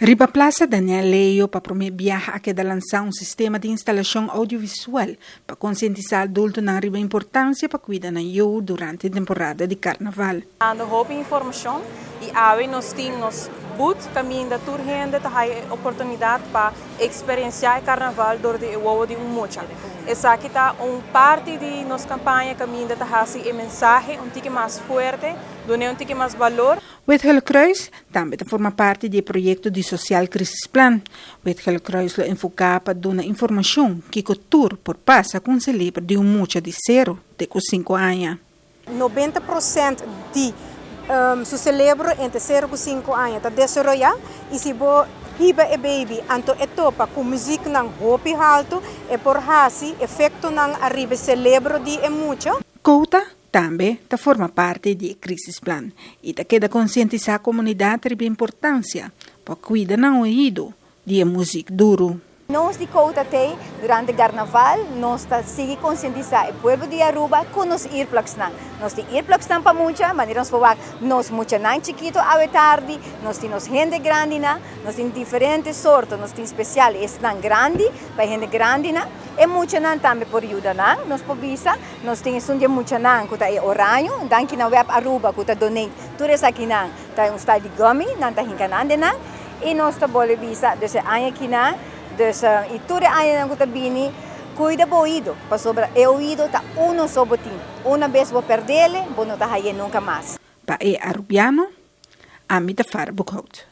Riba Plaza Daniel Leio para promover viaja a queda lançar sistema de instalação audiovisual para conscientizar adultos na riba importância para cuidar na eu durante a temporada de carnaval. Dando hoop informação e aí nós temos muito caminho da turgente para a oportunidade para experienciar o carnaval durante o de mucha. Essa aqui está parte de nossa campanha caminho da hace a mensagem tique mais forte, donar tique mais valor. O Helkruis também forma parte do projeto de Social Crisis Plan. O Helkruis lo enfoca para dar informação que o tour por passa com celebra de mucha de 0 até 5 anos. 90% de se celebra entre 0 e 5 anos está desenvolvendo e se bo hiba e baby anto etopa com música nang hopi alto e por hasi efeito nang arriba celebro di e mucho. Couta também forma parte do Crisis Plan e queda conscientizar a comunidade sobre a importância para cuidar do ouvido de música duro. Nós de Couta tem, durante o carnaval, nós seguimos conscientizar o povo de Aruba com os earplugs. Nós temos earplugs para muita, mas nós podemos nós muito não chiquito à tarde, nós temos gente grande, nós temos diferentes sortes, nós temos especial, esse não grande, para gente grande, e muito não também por ajuda, nós podemos, nós temos um dia muito não, que é oranho, então que na web Aruba, que donate, tudo isso aqui não, tem style de gummy, não está hincanando, e nós podemos visa, desse ano aqui Dus e tudo aí na bini cuida do ouvido, para sobre o ouvido tá sobre ti. Uma vez vou perder ele, vou não tá aí nunca mais. Para arubiano, a mim tá fara bucout.